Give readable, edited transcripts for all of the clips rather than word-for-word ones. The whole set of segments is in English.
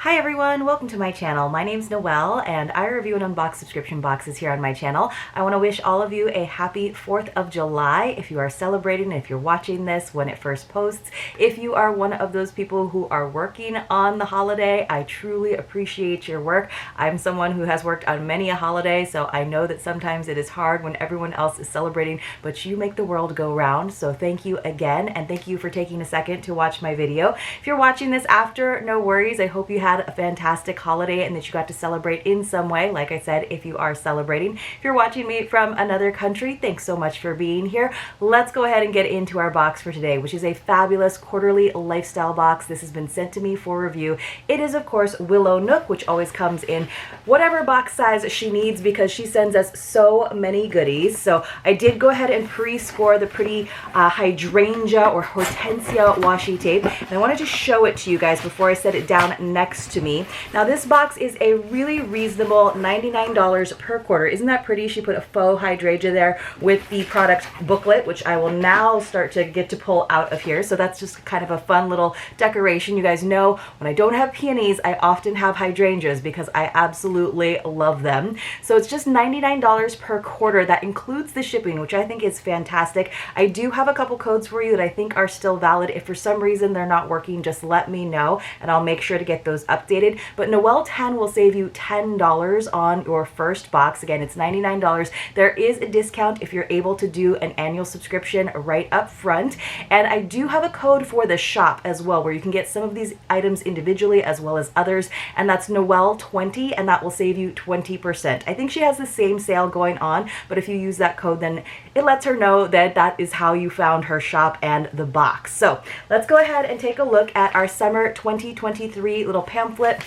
Hi everyone, welcome to my channel. My name's Noelle and I review and unbox subscription boxes here on my channel. I want to wish all of you a happy 4th of July if you are celebrating, if you're watching this when it first posts. If you are one of those people who are working on the holiday, I truly appreciate your work. I'm someone who has worked on many a holiday, so I know that sometimes it is hard when everyone else is celebrating, but you make the world go round. So thank you again, and thank you for taking a second to watch my video. If you're watching this after, no worries. I hope you had a fantastic holiday and that you got to celebrate in some way. Like I said, if you are celebrating. If you're watching me from another country, thanks so much for being here. Let's go ahead and get into our box for today, which is a fabulous quarterly lifestyle box. This has been sent to me for review. It is, of course, Willow Nook, which always comes in whatever box size she needs because she sends us so many goodies. So I did go ahead and pre-score the pretty hydrangea or hortensia washi tape, and I wanted to show it to you guys before I set it down next to me. Now this box is a really reasonable $99 per quarter. Isn't that pretty? She put a faux hydrangea there with the product booklet, which I will now start to get to pull out of here. So that's just kind of a fun little decoration. You guys know when I don't have peonies, I often have hydrangeas because I absolutely love them. So it's just $99 per quarter. That includes the shipping, which I think is fantastic. I do have a couple codes for you that I think are still valid. If for some reason they're not working, just let me know and I'll make sure to get those updated. But Noelle 10 will save you $10 on your first box. Again, it's $99. There is a discount if you're able to do an annual subscription right up front. And I do have a code for the shop as well, where you can get some of these items individually as well as others. And that's Noelle 20, and that will save you 20%. I think she has the same sale going on, but if you use that code, then it lets her know that that is how you found her shop and the box. So let's go ahead and take a look at our summer 2023 little pamphlet.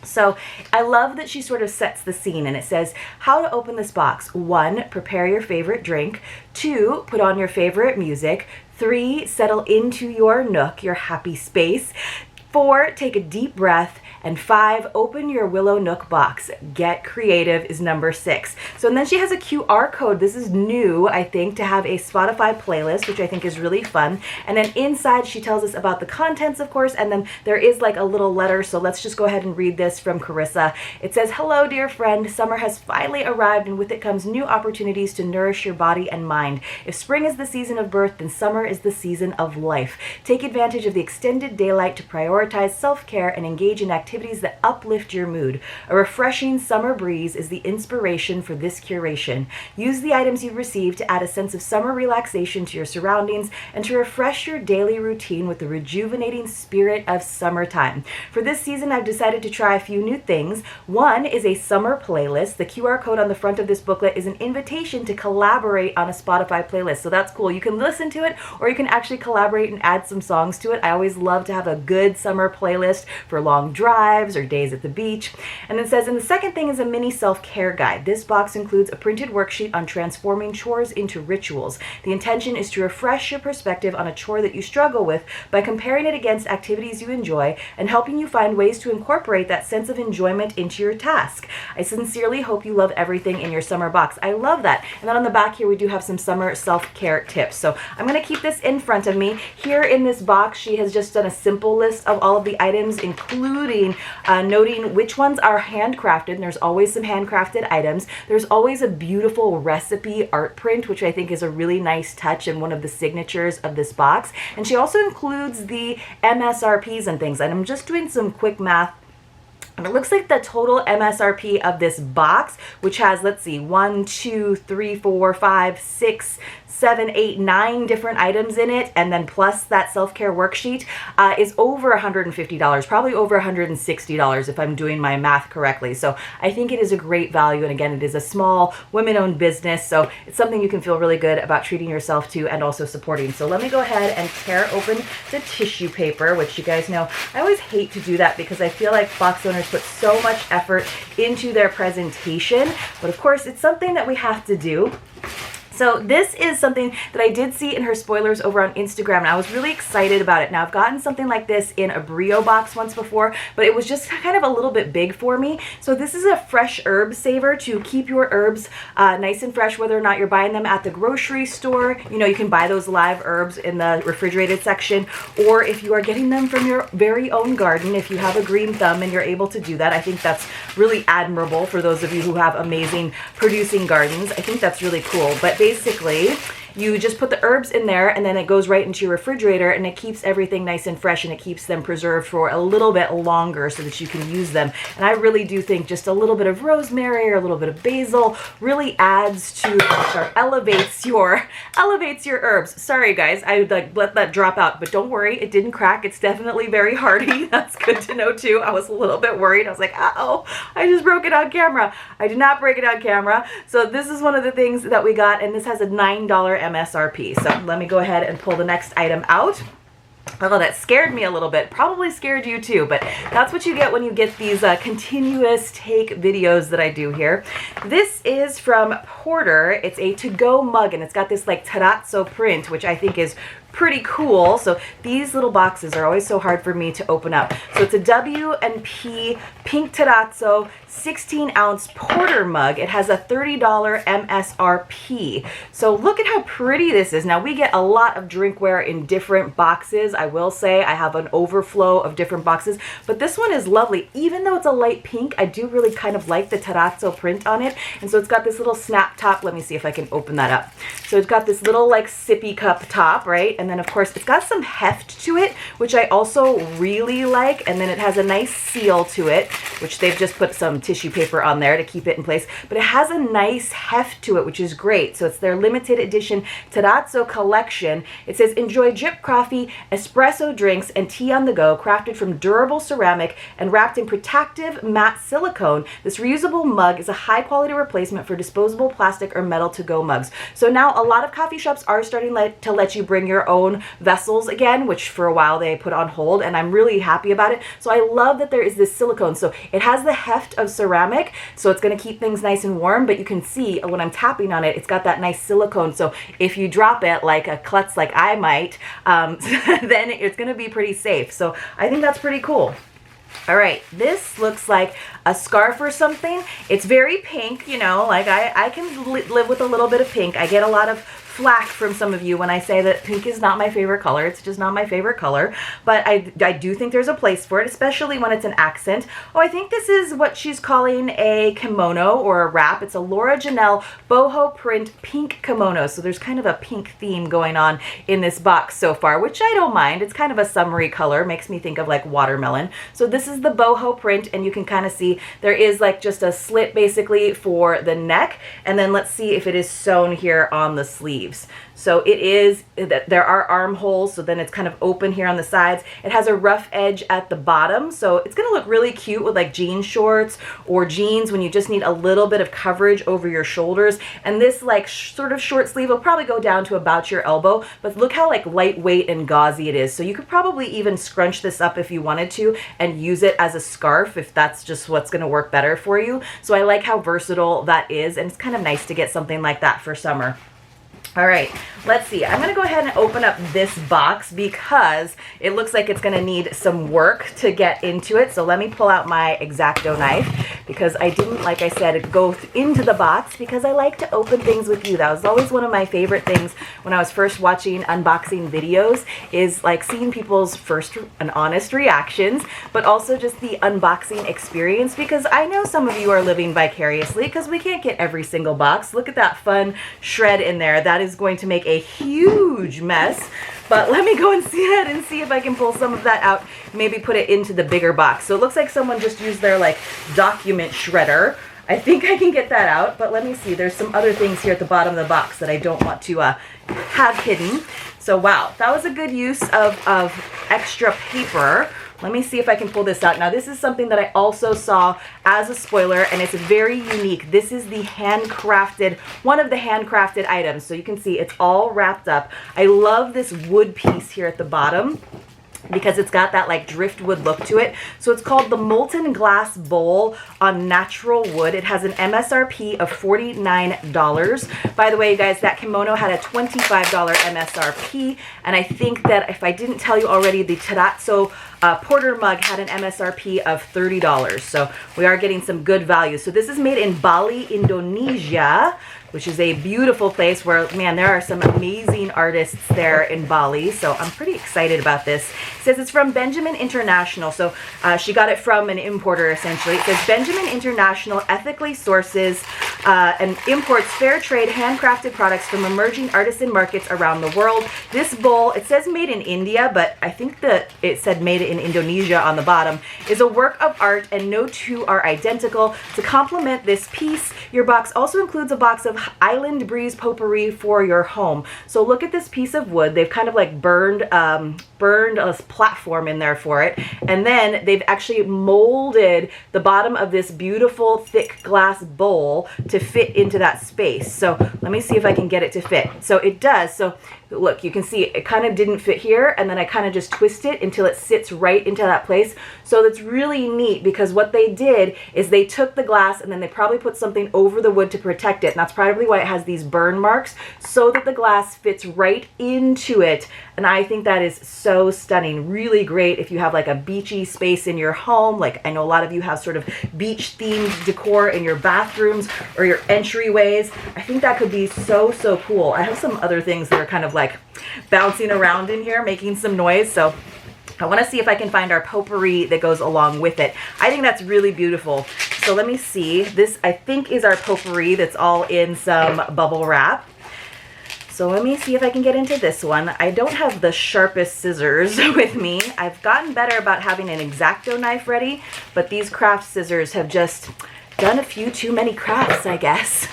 So I love that she sort of sets the scene, and it says how to open this box. 1, prepare your favorite drink. 2, put on your favorite music. 3, settle into your nook, your happy space. 4, take a deep breath. And 5, open your Willow Nook box. Get creative is number 6. So, and then she has a QR code. This is new, I think, to have a Spotify playlist, which I think is really fun. And then inside she tells us about the contents, of course, and then there is like a little letter. So let's just go ahead and read this from Carissa. It says, hello, dear friend. Summer has finally arrived, and with it comes new opportunities to nourish your body and mind. If spring is the season of birth, then summer is the season of life. Take advantage of the extended daylight to prioritize self-care and engage in activities that uplift your mood. A refreshing summer breeze is the inspiration for this curation. Use the items you've received to add a sense of summer relaxation to your surroundings and to refresh your daily routine with the rejuvenating spirit of summertime. For this season, I've decided to try a few new things. 1 is a summer playlist. The QR code on the front of this booklet is an invitation to collaborate on a Spotify playlist. So that's cool. You can listen to it, or you can actually collaborate and add some songs to it. I always love to have a good summer playlist for long drives or days at the beach. And it says, and the second thing is a mini self-care guide. This box includes a printed worksheet on transforming chores into rituals. The intention is to refresh your perspective on a chore that you struggle with by comparing it against activities you enjoy and helping you find ways to incorporate that sense of enjoyment into your task. I sincerely hope you love everything in your summer box. I love that. And then on the back here, we do have some summer self-care tips. So I'm going to keep this in front of me. Here in this box, she has just done a simple list of all of the items, including noting which ones are handcrafted. And there's always some handcrafted items. There's always a beautiful recipe art print, which I think is a really nice touch and one of the signatures of this box. And she also includes the MSRPs and things. And I'm just doing some quick math. And it looks like the total MSRP of this box, which has, let's see, 1, 2, 3, 4, 5, 6, 7, 8, 9 different items in it, and then plus that self-care worksheet, is over $150, probably over $160 if I'm doing my math correctly. So I think it is a great value, and again, it is a small women-owned business, so it's something you can feel really good about treating yourself to and also supporting. So let me go ahead and tear open the tissue paper, which you guys know I always hate to do that because I feel like box owners put so much effort into their presentation, but of course it's something that we have to do. So this is something that I did see in her spoilers over on Instagram, and I was really excited about it. Now, I've gotten something like this in a Brio box once before, but it was just kind of a little bit big for me. So this is a fresh herb saver to keep your herbs nice and fresh, whether or not you're buying them at the grocery store. You know, you can buy those live herbs in the refrigerated section, or if you are getting them from your very own garden, if you have a green thumb and you're able to do that, I think that's really admirable for those of you who have amazing producing gardens. I think that's really cool. But basically, you just put the herbs in there and then it goes right into your refrigerator, and it keeps everything nice and fresh, and it keeps them preserved for a little bit longer so that you can use them. And I really do think just a little bit of rosemary or a little bit of basil really adds to, or elevates your herbs. Sorry guys, I like let that drop out, but don't worry, it didn't crack. It's definitely very hardy. That's good to know too. I was a little bit worried. I was like, uh-oh, I just broke it on camera. I did not break it on camera. So this is one of the things that we got, and this has a $9 MSRP. So let me go ahead and pull the next item out. Oh, that scared me a little bit. Probably scared you too, but that's what you get when you get these continuous take videos that I do here. This is from Porter. It's a to-go mug, and it's got this like terrazzo print, which I think is pretty cool. So these little boxes are always so hard for me to open up. So it's a W&P pink terrazzo 16-ounce Porter mug. It has a $30 MSRP. So look at how pretty this is. Now, we get a lot of drinkware in different boxes. I will say I have an overflow of different boxes, but this one is lovely. Even though it's a light pink, I do really kind of like the terrazzo print on it. And so it's got this little snap top. Let me see if I can open that up. So it's got this little like sippy cup top, right? And then of course it's got some heft to it, which I also really like. And then it has a nice seal to it, which they've just put some tissue paper on there to keep it in place, but it has a nice heft to it, which is great. So it's their limited edition terrazzo collection. It says, enjoy drip coffee, espresso drinks, and tea on the go, crafted from durable ceramic and wrapped in protective matte silicone. This reusable mug is a high quality replacement for disposable plastic or metal to-go mugs. So now a lot of coffee shops are starting to let you bring your own vessels again, which for a while they put on hold, and I'm really happy about it. So I love that there is this silicone. So it has the heft of ceramic, so it's going to keep things nice and warm, but you can see when I'm tapping on it, it's got that nice silicone. So if you drop it like a klutz like I might, then it's going to be pretty safe. So I think that's pretty cool. All right, this looks like a scarf or something. It's very pink, you know, like I can live with a little bit of pink. I get a lot of flack from some of you when I say that pink is not my favorite color. It's just not my favorite color, but I do think there's a place for it, especially when it's an accent. Oh, I think this is what she's calling a kimono or a wrap. It's a Laura Janelle boho print pink kimono. So there's kind of a pink theme going on in this box so far, which I don't mind. It's kind of a summery color, makes me think of like watermelon. So this is the boho print, and you can kind of see there is like just a slit basically for the neck, and then let's see if it is sewn here on the sleeve. So it is, there are armholes, so then it's kind of open here on the sides. It has a rough edge at the bottom, so it's going to look really cute with like jean shorts or jeans when you just need a little bit of coverage over your shoulders. And this like sort of short sleeve will probably go down to about your elbow, but look how like lightweight and gauzy it is. So you could probably even scrunch this up if you wanted to and use it as a scarf if that's just what's going to work better for you. So I like how versatile that is, and it's kind of nice to get something like that for summer. All right, let's see. I'm going to go ahead and open up this box because it looks like it's going to need some work to get into it. So let me pull out my X-Acto knife because I didn't, like I said, go into the box because I like to open things with you. That was always one of my favorite things when I was first watching unboxing videos, is like seeing people's first and honest reactions, but also just the unboxing experience, because I know some of you are living vicariously because we can't get every single box. Look at that fun shred in there. That is going to make a huge mess, but let me go and see it and see if I can pull some of that out, maybe put it into the bigger box. So it looks like someone just used their like document shredder. I think I can get that out, but let me see. There's some other things here at the bottom of the box that I don't want to have hidden. So wow, that was a good use of extra paper. Let me see if I can pull this out. Now, this is something that I also saw as a spoiler, and it's very unique. This is the handcrafted, one of the handcrafted items. So you can see it's all wrapped up. I love this wood piece here at the bottom. because it's got that like driftwood look to it. So it's called the Molten Glass Bowl on natural wood. It has an MSRP of $49. By the way, you guys, that kimono had a $25 MSRP, and I think that if I didn't tell you already, the terrazzo porter mug had an MSRP of $30. So we are getting some good value. So this is made in Bali, Indonesia, which is a beautiful place where, man, there are some amazing artists there in Bali. So I'm pretty excited about this. It says it's from Benjamin International. So she got it from an importer, essentially. It says Benjamin International ethically sources and imports fair trade handcrafted products from emerging artisan markets around the world. This bowl, it says made in India, but I think that it said made in Indonesia on the bottom, is a work of art and no two are identical. To complement this piece, your box also includes a box of Island Breeze potpourri for your home. So look at this piece of wood. They've kind of like burned a platform in there for it, and then they've actually molded the bottom of this beautiful thick glass bowl to fit into that space. So let me see if I can get it to fit. So it does. So look, you can see it kind of didn't fit here, and then I kind of just twist it until it sits right into that place. So that's really neat, because what they did is they took the glass and then they probably put something over the wood to protect it, and that's probably why it has these burn marks, so that the glass fits right into it. And I think that is so stunning. Really great if you have like a beachy space in your home. Like I know a lot of you have sort of beach themed decor in your bathrooms or your entryways. I think that could be so, so cool. I have some other things that are kind of like bouncing around in here, making some noise. So I want to see if I can find our potpourri that goes along with it. I think that's really beautiful. So let me see. This, I think, is our potpourri that's all in some bubble wrap. So let me see if I can get into this one. I don't have the sharpest scissors with me. I've gotten better about having an X-Acto knife ready, but these craft scissors have just done a few too many crafts, I guess.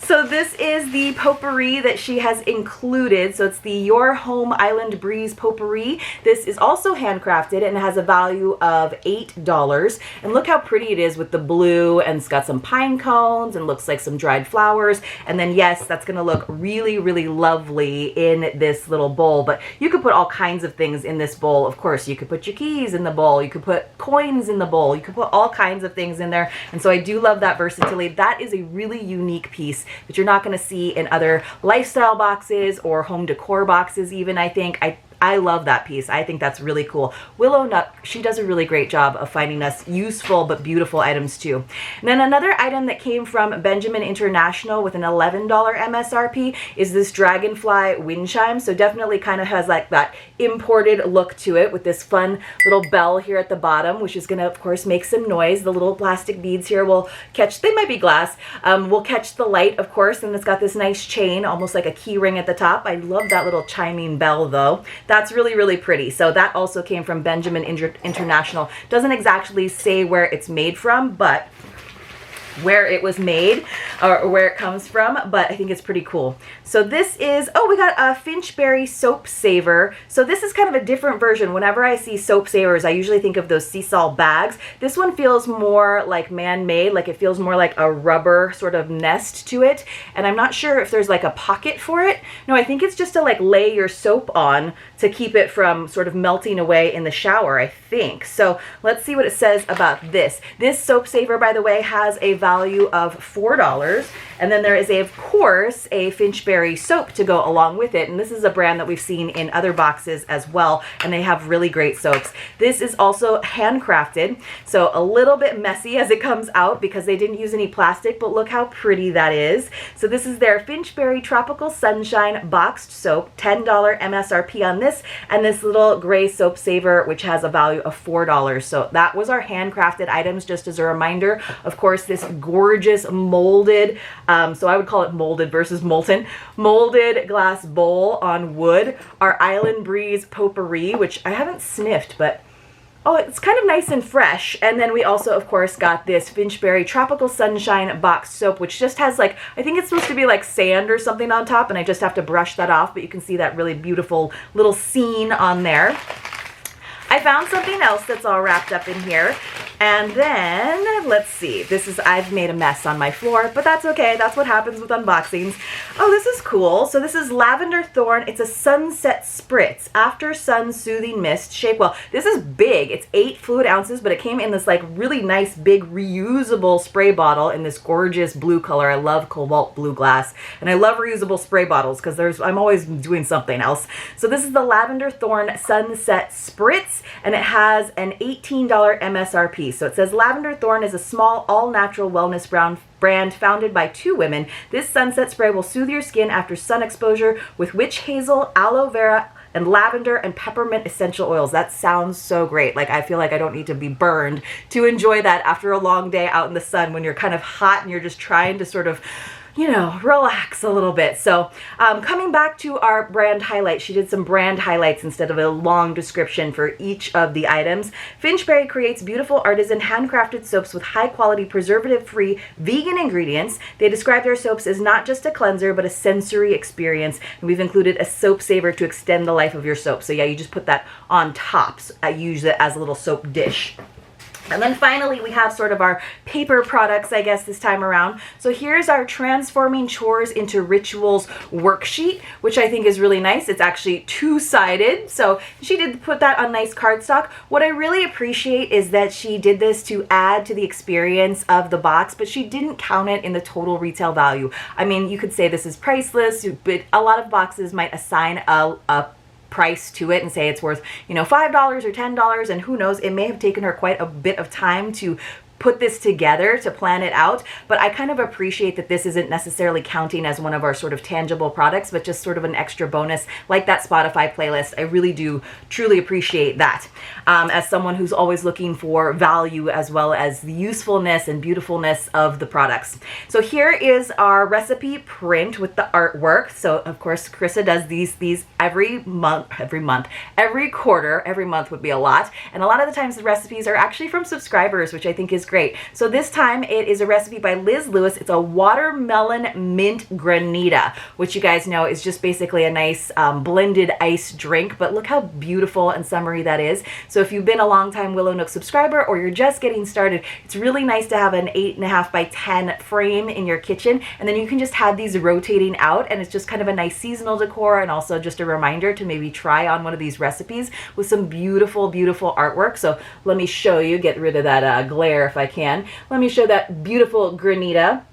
So this is the potpourri that she has included. So it's the Your Home Island Breeze potpourri. This is also handcrafted and has a value of $8. And look how pretty it is with the blue, and it's got some pine cones and looks like some dried flowers. And then yes, that's gonna look really, really lovely in this little bowl. But you could put all kinds of things in this bowl. Of course, you could put your keys in the bowl. You could put coins in the bowl. You could put all kinds of things in there. And so I do love that versatility. That is a really unique piece that you're not going to see in other lifestyle boxes or home decor boxes even, I think. I love that piece. I think that's really cool. Willow Nook, she does a really great job of finding us useful but beautiful items too. And then another item that came from Benjamin International with an $11 MSRP is this dragonfly wind chime. So definitely kind of has like that imported look to it with this fun little bell here at the bottom, which is going to, of course, make some noise. The little plastic beads here will catch, they might be glass, will catch the light, of course, and it's got this nice chain, almost like a key ring at the top. I love that little chiming bell though. That's really, really pretty. So that also came from Benjamin International. Doesn't exactly say where it's made from, but where it was made or where it comes from, but I think it's pretty cool. So this is, oh, we got a Finchberry soap saver. So this is kind of a different version. Whenever I see soap savers, I usually think of those sea salt bags. This one feels more like man-made, like it feels more like a rubber sort of nest to it. And I'm not sure if there's like a pocket for it. No, I think it's just to like lay your soap on to keep it from sort of melting away in the shower, I think. So let's see what it says about this. This soap saver, by the way, has a value of $4. And then there is, of course, a Finchberry soap to go along with it. And this is a brand that we've seen in other boxes as well. And they have really great soaps. This is also handcrafted. So a little bit messy as it comes out because they didn't use any plastic, but look how pretty that is. So this is their Finchberry Tropical Sunshine Boxed Soap, $10 MSRP on this. And this little gray soap saver, which has a value of $4. So that was our handcrafted items, just as a reminder. Of course, this gorgeous molded, so I would call it molded versus molten, molded glass bowl on wood, our Island Breeze potpourri, which I haven't sniffed, but oh, it's kind of nice and fresh. And then we also, of course, got this Finchberry Tropical Sunshine Box Soap, which just has like, I think it's supposed to be like sand or something on top, and I just have to brush that off, but you can see that really beautiful little scene on there. I found something else that's all wrapped up in here. And then, let's see, I've made a mess on my floor, but that's okay. That's what happens with unboxings. Oh, this is cool. So this is Lavender Thorn. It's a Sunset Spritz After Sun Soothing Mist Shake Well. This is big. It's 8 fluid ounces, but it came in this like really nice big reusable spray bottle in this gorgeous blue color. I love cobalt blue glass, and I love reusable spray bottles because I'm always doing something else. So this is the Lavender Thorn Sunset Spritz, and it has an $18 MSRP. So it says Lavender Thorn is a small, all-natural wellness brand founded by 2 women. This sunset spray will soothe your skin after sun exposure with witch hazel, aloe vera, and lavender and peppermint essential oils. That sounds so great. Like, I feel like I don't need to be burned to enjoy that after a long day out in the sun when you're kind of hot and you're just trying to sort of, you know, relax a little bit. So coming back to our brand highlights, she did some brand highlights instead of a long description for each of the items. Finchberry creates beautiful artisan handcrafted soaps with high quality preservative-free vegan ingredients. They describe their soaps as not just a cleanser but a sensory experience, and we've included a soap saver to extend the life of your soap. So yeah, you just put that on top. So I use it as a little soap dish. And then finally, we have sort of our paper products, I guess, this time around. So here's our Transforming Chores into Rituals worksheet, which I think is really nice. It's actually 2-sided. So she did put that on nice cardstock. What I really appreciate is that she did this to add to the experience of the box, but she didn't count it in the total retail value. I mean, you could say this is priceless, but a lot of boxes might assign a price to it and say it's worth, you know, $5 or $10, and who knows, it may have taken her quite a bit of time to put this together, to plan it out, but I kind of appreciate that this isn't necessarily counting as one of our sort of tangible products, but just sort of an extra bonus like that Spotify playlist. I really do truly appreciate that. As someone who's always looking for value as well as the usefulness and beautifulness of the products. So here is our recipe print with the artwork. So of course, Carissa does these every quarter. Every month would be a lot. And a lot of the times the recipes are actually from subscribers, which I think is great. So this time it is a recipe by Liz Lewis. It's a watermelon mint granita, which you guys know is just basically a nice blended ice drink, but look how beautiful and summery that is. So if you've been a long time Willow Nook subscriber or you're just getting started, it's really nice to have an 8.5 by 10 frame in your kitchen, and then you can just have these rotating out, and it's just kind of a nice seasonal decor, and also just a reminder to maybe try on one of these recipes with some beautiful, beautiful artwork. So let me show you, get rid of that glare if I can. Let me show that beautiful granita.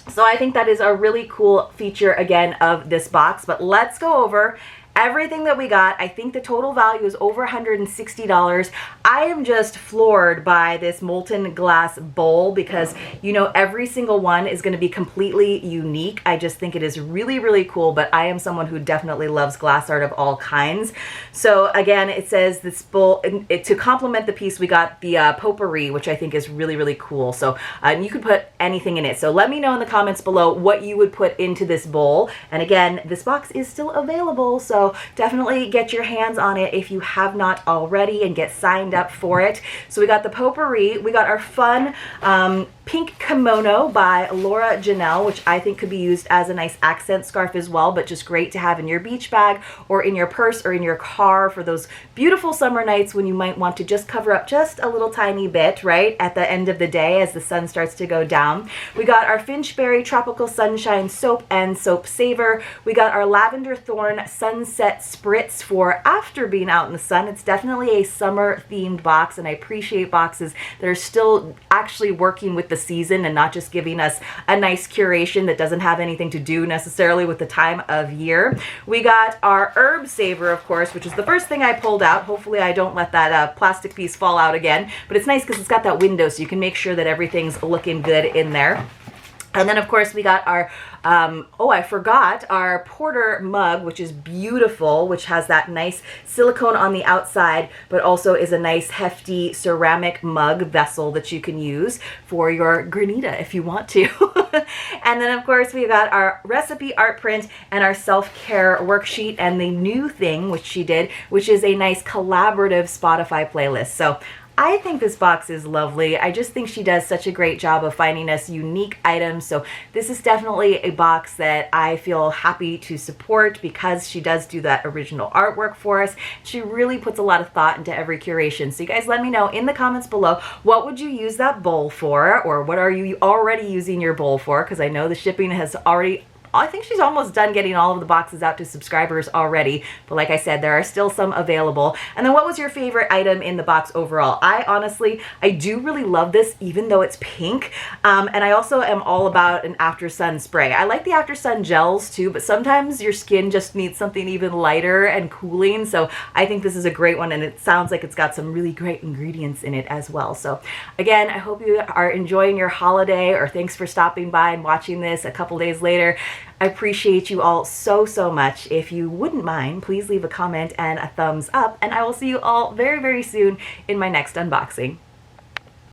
So I think that is a really cool feature again of this box, but let's go over everything that we got. I think the total value is over $160. I am just floored by this molten glass bowl because, you know, every single one is going to be completely unique. I just think it is really, really cool, but I am someone who definitely loves glass art of all kinds. So again, it says this bowl, to complement the piece, we got the potpourri, which I think is really, really cool. So you could put anything in it. So let me know in the comments below what you would put into this bowl. And again, this box is still available, so definitely get your hands on it if you have not already and get signed up for it. So we got the potpourri, we got our fun pink kimono by Laura Janelle, which I think could be used as a nice accent scarf as well, but just great to have in your beach bag or in your purse or in your car for those beautiful summer nights when you might want to just cover up just a little tiny bit, right, at the end of the day as the sun starts to go down. We got our Finchberry Tropical Sunshine Soap and Soap Saver. We got our Lavender Thorn Sunset Spritz for after being out in the sun. It's definitely a summer themed box, and I appreciate boxes that are still actually working with the season and not just giving us a nice curation that doesn't have anything to do necessarily with the time of year. We got our herb saver, of course, which is the first thing I pulled out. Hopefully I don't let that plastic piece fall out again, but it's nice because it's got that window so you can make sure that everything's looking good in there. And then, of course, we got our, oh, I forgot, our Porter mug, which is beautiful, which has that nice silicone on the outside, but also is a nice hefty ceramic mug vessel that you can use for your granita if you want to. And then, of course, we got our recipe art print and our self-care worksheet and the new thing, which she did, which is a nice collaborative Spotify playlist. So I think this box is lovely. I just think she does such a great job of finding us unique items. So this is definitely a box that I feel happy to support because she does do that original artwork for us. She really puts a lot of thought into every curation. So you guys let me know in the comments below, what would you use that bowl for, or what are you already using your bowl for? Because I know the shipping has already, I think she's almost done getting all of the boxes out to subscribers already, but like I said, there are still some available. And then what was your favorite item in the box overall? I do really love this, even though it's pink. And I also am all about an after sun spray. I like the after sun gels too, but sometimes your skin just needs something even lighter and cooling. So I think this is a great one, and it sounds like it's got some really great ingredients in it as well. So again, I hope you are enjoying your holiday, or thanks for stopping by and watching this a couple days later. I appreciate you all so, so much. If you wouldn't mind, please leave a comment and a thumbs up, and I will see you all very, very soon in my next unboxing.